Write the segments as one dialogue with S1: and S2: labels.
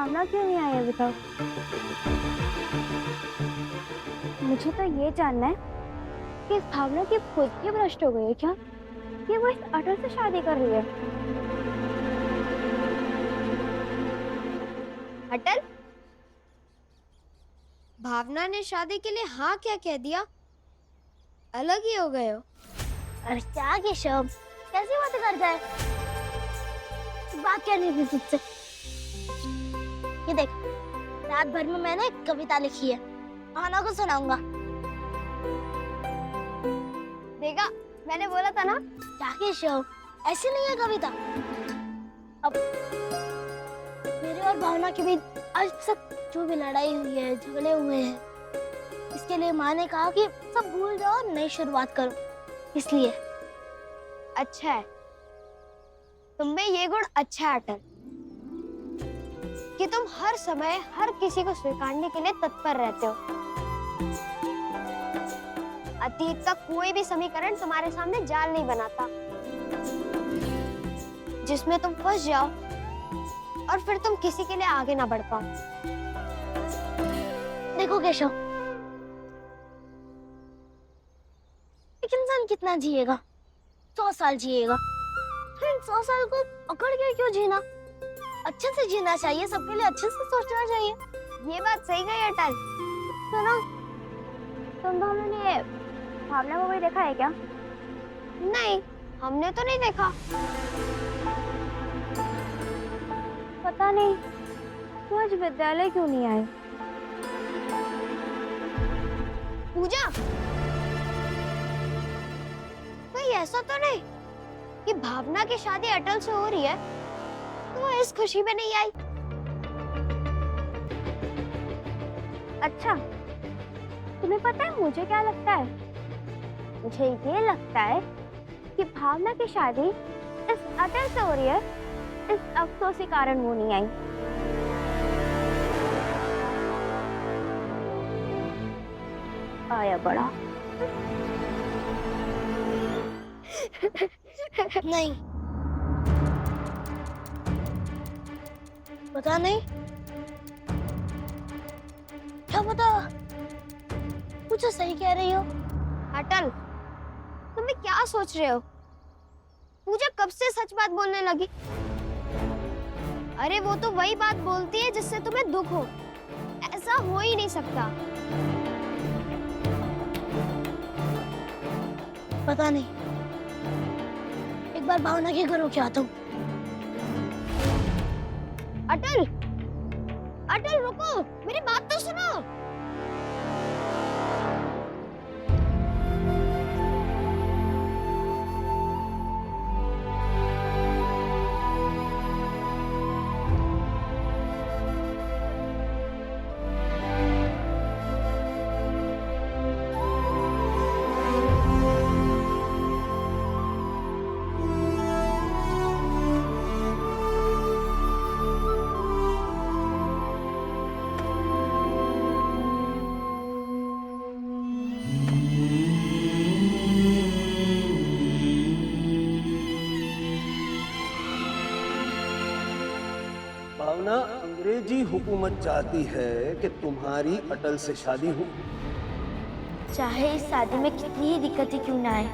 S1: भावना क्यों नहीं आई अभी तक? मुझे तो ये जानना है कि इस भावना की बुद्धि भ्रष्ट हो गई है क्या, कि वो इस अटल से शादी कर रही है?
S2: अटल, भावना ने शादी के लिए हाँ क्या कह दिया? अलग ही हो गए हो।
S1: अरे क्या केशव, कैसी बातें करता है? बात करनी थी तुझसे। ये देख, रात भर में मैंने एक कविता लिखी है, आना को सुनाऊंगा।
S2: देखा, मैंने बोला था ना।
S1: क्या केशव, ऐसी नहीं है कविता। अब मेरे और भावना के बीच आज तक जो भी लड़ाई हुई है, झगड़े हुए हैं, इसके लिए माँ ने कहा कि सब भूल जाओ और नई शुरुआत करो। इसलिए
S2: अच्छा है, तुम में ये गुण अच्छा है अटल, कि तुम हर समय हर किसी को स्वीकारने के लिए तत्पर रहते हो। अतीत का कोई भी समीकरण तुम्हारे सामने जाल नहीं बनाता जिसमें तुम फंस जाओ और फिर तुम किसी के लिए आगे ना बढ़ पाओ।
S1: देखो केशव, एक इंसान कितना जिएगा? 100 साल जिएगा। फिर इन 100 साल को अकड़ के क्यों जीना? अच्छे से जीना चाहिए, सबके लिए अच्छे से सोचना चाहिए।
S2: ये बात सही गई अटल।
S1: सुनो, तुम दोनों ने भावना को कोई देखा है क्या?
S2: नहीं, हमने तो नहीं देखा।
S1: पता नहीं वो आज विद्यालय क्यों नहीं आए।
S2: पूजा, कोई ऐसा तो नहीं कि भावना की शादी अटल से हो रही है तो वो इस खुशी में नहीं आई?
S1: अच्छा, तुम्हें पता है मुझे क्या लगता है? मुझे ये लगता है कि भावना की शादी इस अटल से हो रही है, इस अफसोस के कारण वो नहीं आई। आया बड़ा। नहीं, पता नहीं, क्या पता मुझे सही कह रही हो।
S2: अटल, तुम क्या सोच रहे हो? पूजा कब से सच बात बोलने लगी? अरे वो तो वही बात बोलती है जिससे तुम्हें दुख हो। ऐसा हो ही नहीं सकता।
S1: पता नहीं, एक बार भावना के घर होके आता हूँ।
S2: अटल, अटल रुको, मेरी बात तो सुनो।
S3: भावना, अंग्रेजी हुकूमत चाहती है कि तुम्हारी अटल से शादी हो।
S1: चाहे इस शादी में कितनी ही दिक्कतें क्यों ना आए,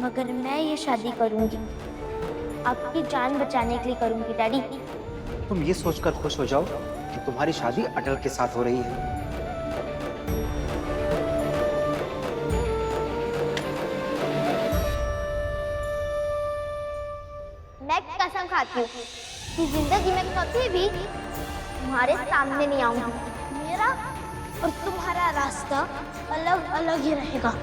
S1: मगर मैं ये शादी करूंगी। आपकी जान बचाने के लिए करूंगी डैडी।
S4: तुम ये सोचकर खुश हो जाओ कि तुम्हारी शादी अटल के साथ हो रही है।
S1: मैं कसम खाती हूँ कि जिंदगी में कभी भी तुम्हारे सामने नहीं आऊंगी। मेरा और तुम्हारा रास्ता अलग अलग ही रहेगा।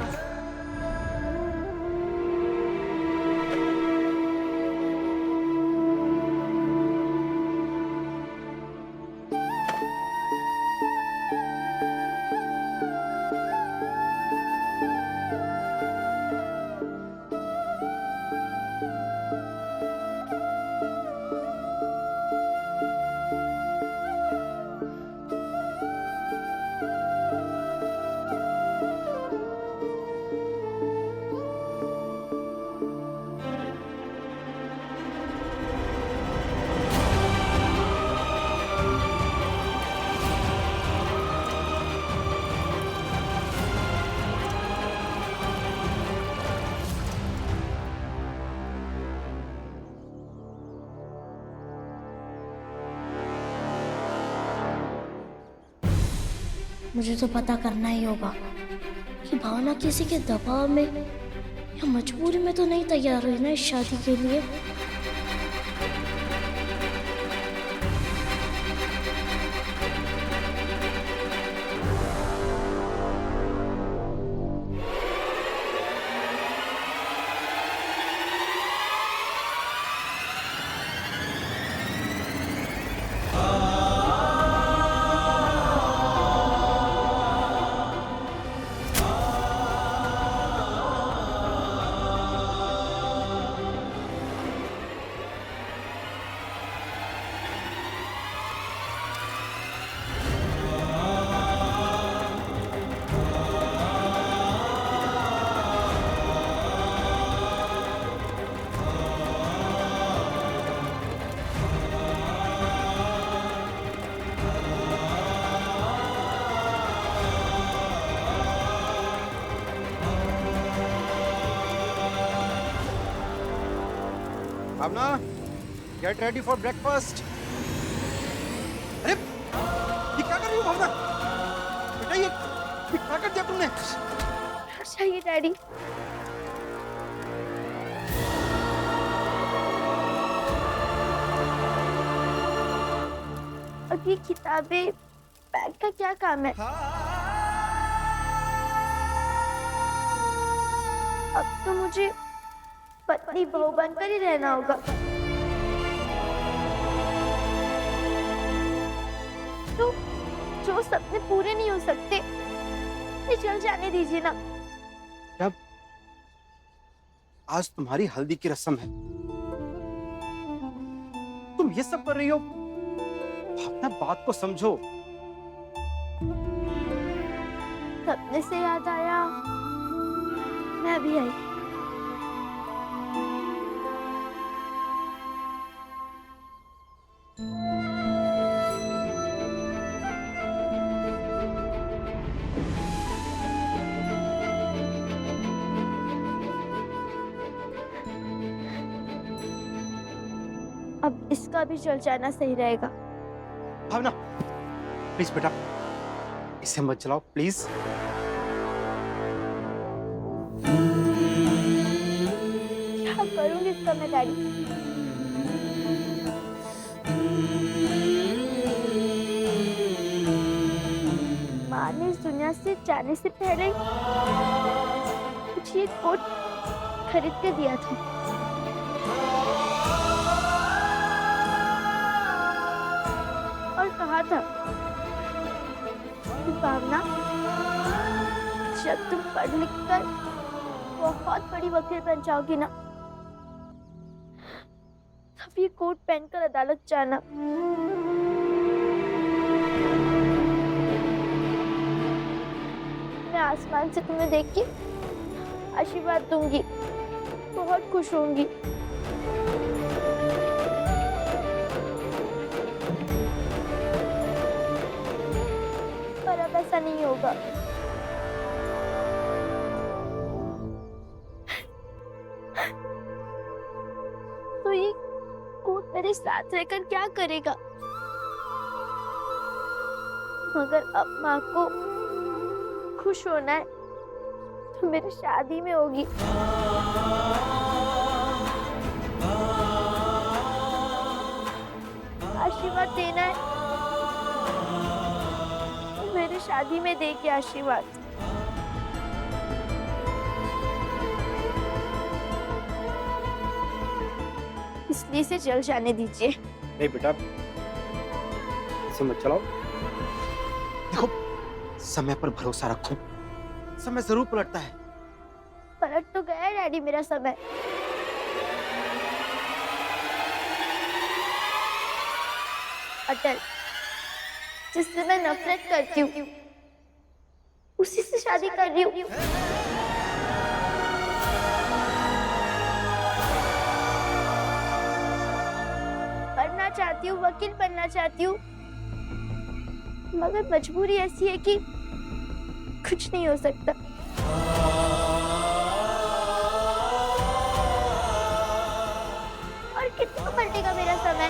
S1: मुझे तो पता करना ही होगा कि भावना किसी के दबाव में या मजबूरी में तो नहीं तैयार हुई ना इस शादी के लिए।
S4: भावना, गेट रेडी फॉर ब्रेकफास्ट। अरे ये क्या कर रही हो भावना? बेटा ये क्या कर दिया तुमने?
S2: चाहिए डैडी। अब ये किताबें बैग का क्या काम है? अब तो मुझे पत्नी बहू बनकर ही रहना होगा। तो जो सपने पूरे नहीं हो सकते ये चल जाने दीजिए ना।
S4: जब आज तुम्हारी हल्दी की रस्म है, तुम ये सब कर रही हो? भावना, बात को समझो।
S2: सपने से याद आया, मैं भी आई। अब इसका भी चल जाना सही रहेगा।
S4: भावना प्लीज बेटा, इसे मत चलाओ प्लीज।
S2: क्या करूंगी इसका मैं डैडी? माँ ने इस दुनिया से जाने से पहले मुझे ये कोट खरीद के दिया था। और कहा था कि भावना, जब तुम पढ़ लिख कर बहुत बड़ी वकील बन जाओगी ना, तब ये कोट पहनकर अदालत जाना। मैं आसमान से तुम्हें देख के आशीर्वाद दूंगी, बहुत खुश होंगी। पर अब ऐसा नहीं होगा। तो ये कोट मेरे साथ रहकर क्या करेगा? मगर अब माँ को खुश होना है तो मेरी शादी में होगी। आशीर्वाद देना है तो मेरी शादी में देगी आशीर्वाद। इसलिए इसे जल जाने दीजिए।
S4: नहीं बेटा, इसे मत चलाओ। देखो, समय पर भरोसा रखो, समय जरूर पलटता है।
S2: पलट तो गया है डैडी मेरा समय। अटल, जिससे मैं नफरत करती हूँ, उसी से शादी कर रही हूँ। पढ़ना चाहती हूँ, वकील बनना चाहती हूँ, मगर मजबूरी ऐसी है कि कुछ नहीं हो सकता। और कितना पलटेगा मेरा समय?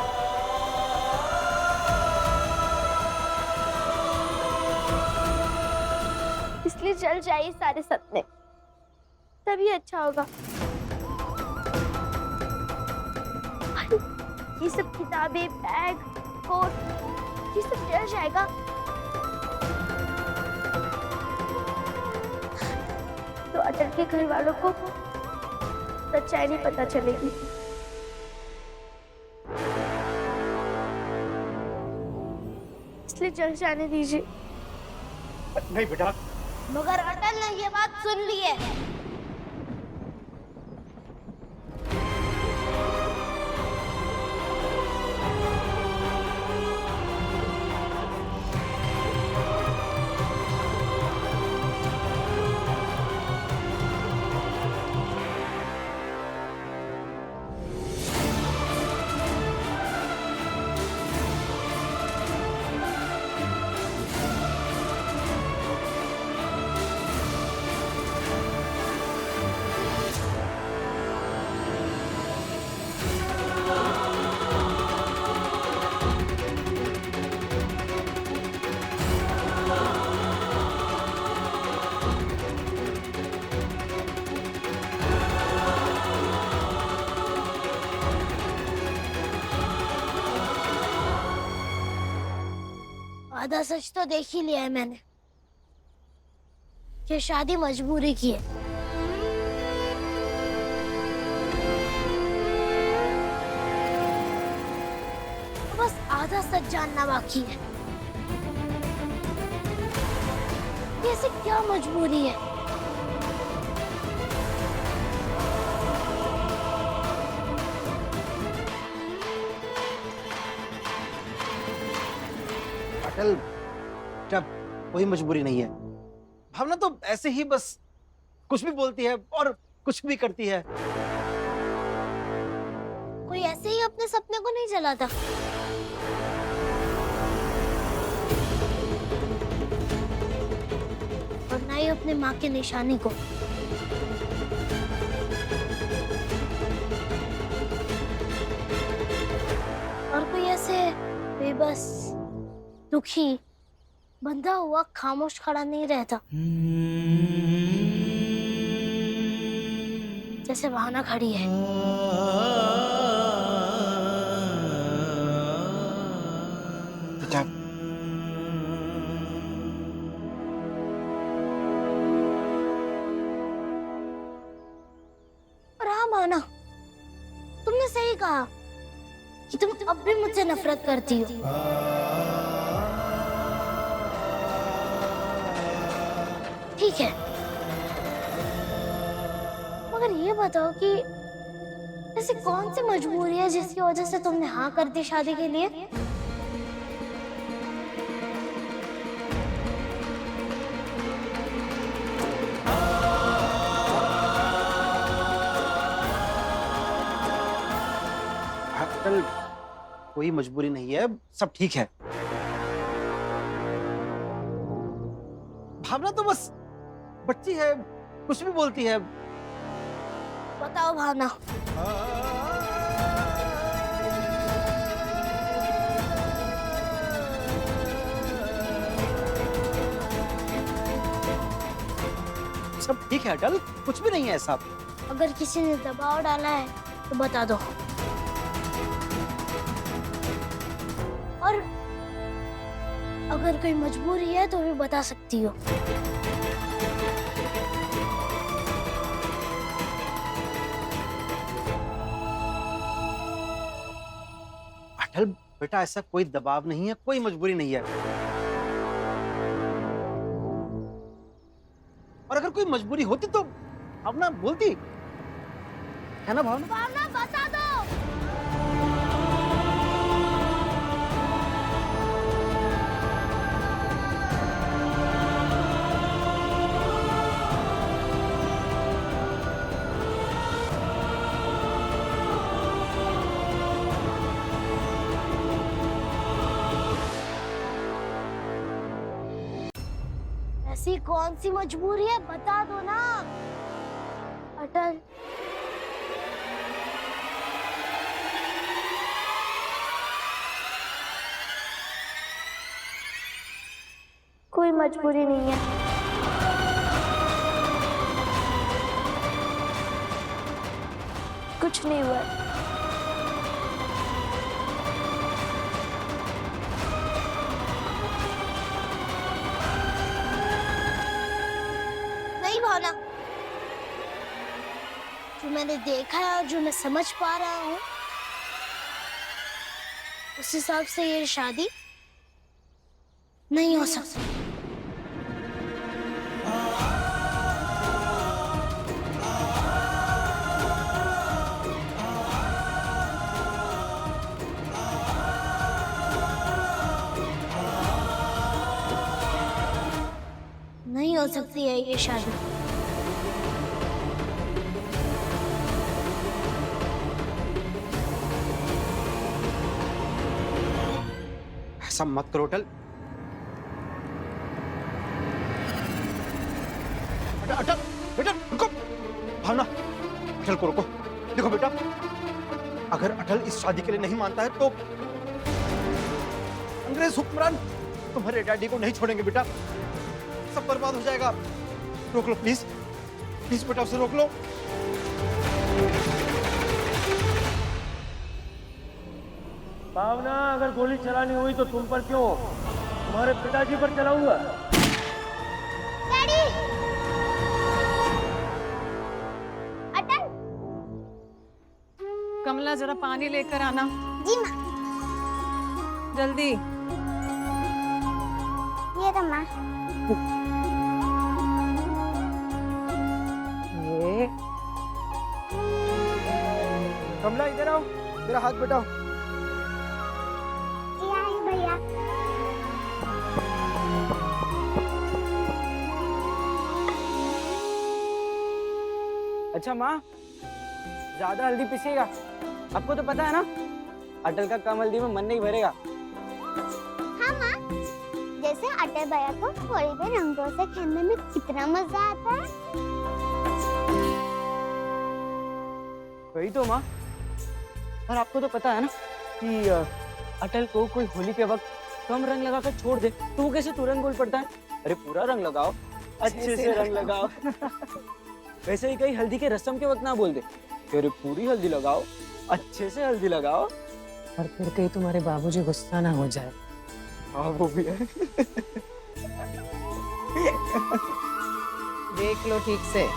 S2: जल जाए सारे सपने, तभी अच्छा होगा। ये सब किताबें, बैग, कोट, ये सब जल जाएगा। तो अटल के घर वालों को सच्चाई नहीं पता चलेगी। इसलिए जल जाने दीजिए।
S4: नहीं बेटा,
S1: मगर अटल ने ये बात सुन ली है। आधा सच तो देख ही लिया है मैंने कि शादी मजबूरी की है। बस आधा सच जानना बाकी है। ये ऐसी क्या मजबूरी है?
S4: अटल, जब कोई मजबूरी नहीं है। भावना तो ऐसे ही बस कुछ भी बोलती है और कुछ भी करती है।
S1: कोई ऐसे ही अपने सपने को नहीं जलाता। और ना ही अपने माँ के निशानी को। और कोई ऐसे बेबस, दुखी, बंधा हुआ खामोश खड़ा नहीं रहता जैसे भावना खड़ी है।
S4: बेटा,
S1: और हाँ भावना, तुमने सही कहा कि तुम अब भी मुझसे नफरत करती हो। ठीक है, मगर ये बताओ कि ऐसी कौन सी मजबूरी है जिसकी वजह से तुमने हाँ कर दी शादी के लिए?
S4: अटल, कोई मजबूरी नहीं है, सब ठीक है। भावना तो बस बच्ची है, कुछ भी बोलती है।
S1: बताओ भावना,
S4: सब ठीक है अटल, कुछ भी नहीं है ऐसा।
S1: अगर किसी ने दबाव डाला है तो बता दो। और अगर कोई मजबूरी है तो भी बता सकती हो।
S4: अटल बेटा, ऐसा कोई दबाव नहीं है, कोई मजबूरी नहीं है। और अगर कोई मजबूरी होती तो भावना बोलती, है ना भावना?
S1: भावना बता दो। ऐसी कौन सी मजबूरी है, बता दो ना।
S2: अटल, कोई मजबूरी नहीं है। कुछ नहीं हुआ है।
S1: नहीं भावना, जो मैंने देखा है और जो मैं समझ पा रहा हूँ, उस हिसाब से ये शादी नहीं हो सकती। नहीं हो सकती है ये शादी।
S4: ऐसा मत करो अटल। अटल अटल बेटा रुको। भावना, अटल को रोको। देखो बेटा, अगर अटल इस शादी के लिए नहीं मानता है तो अंग्रेज हुक्मरान तुम्हारे डैडी को नहीं छोड़ेंगे बेटा, सब बर्बाद हो जाएगा। रोक लो प्लीज, प्लीज बेटा उसे रोक लो।
S5: भावना, अगर गोली चलानी हुई तो तुम पर क्यों, तुम्हारे पिताजी पर चलाऊंगा।
S2: डैडी! अटल!
S6: कमला जरा पानी लेकर आना
S2: जी माँ।
S6: जल्दी।
S2: ये तो माँ।
S6: ये
S4: कमला इधर आओ, मेरा हाथ बटाओ।
S2: ये आई भैया।
S5: अच्छा माँ, ज्यादा हल्दी पिसेगा, आपको तो पता है ना, अटल का कम हल्दी में मन नहीं भरेगा।
S2: हाँ माँ, जैसे अटल भैया को होली पे रंगों से खेलने में कितना मजा आता है।
S5: वही तो माँ, और आपको तो पता है ना कि अटल को कोई होली के वक्त कम रंग लगाकर छोड़ दे तो वो कैसे तुरंत बोल पड़ता है, अरे पूरा रंग लगाओ, अच्छे से रंग लगाओ। वैसे ही कहीं हल्दी के रस्म के वक्त ना बोल दे कि अरे पूरी हल्दी लगाओ, अच्छे से हल्दी लगाओ।
S6: और फिर कहीं तुम्हारे बाबूजी गुस्सा ना हो जाए।
S5: हाँ वो भी है।
S6: देख लो ठीक से।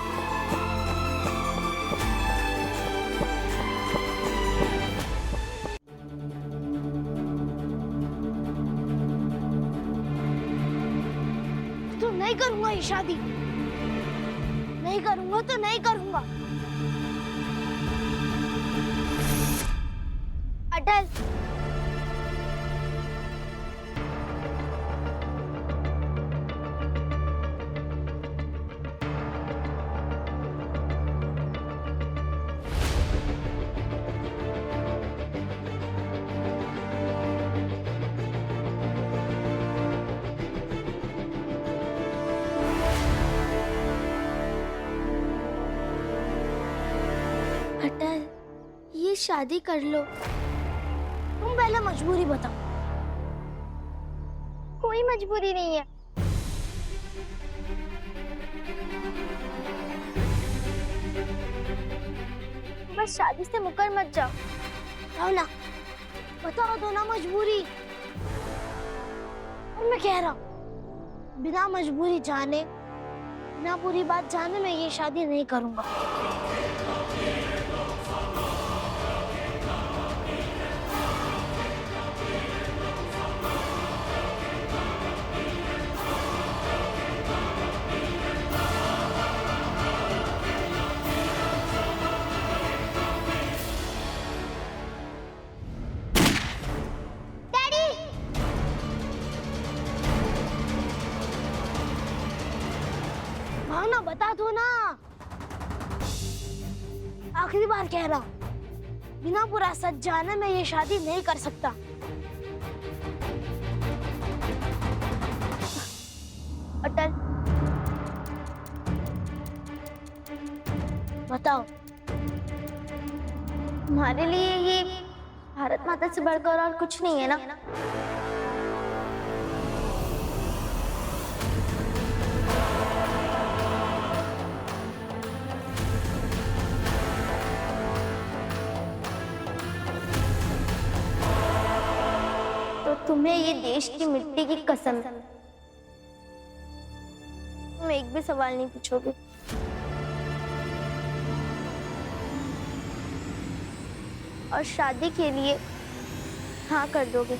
S1: तो नहीं करूंगा ये शादी, नहीं करूंगा तो नहीं करूंगा।
S2: अटल!
S1: अटल, ये शादी कर लो। तुम पहले मजबूरी बताओ।
S2: कोई मजबूरी नहीं है। बस शादी से मुकर मत जाओ।
S1: भावना, बताओ दो ना मजबूरी। और मैं कह रहा हूँ, बिना मजबूरी जाने, बिना पूरी बात जाने मैं ये शादी नहीं करूंगा। भावना, बता दो ना, आखिरी बार कह रहा हूँ, बिना पूरा सच जाने मैं ये शादी नहीं कर सकता।
S2: अटल,
S1: बताओ।
S2: हमारे लिए ये भारत माता से बढ़कर और कुछ नहीं है ना। तुम्हें ये देश की मिट्टी की कसम, तुम एक भी सवाल नहीं पूछोगे। और शादी के लिए हाँ कर दोगे।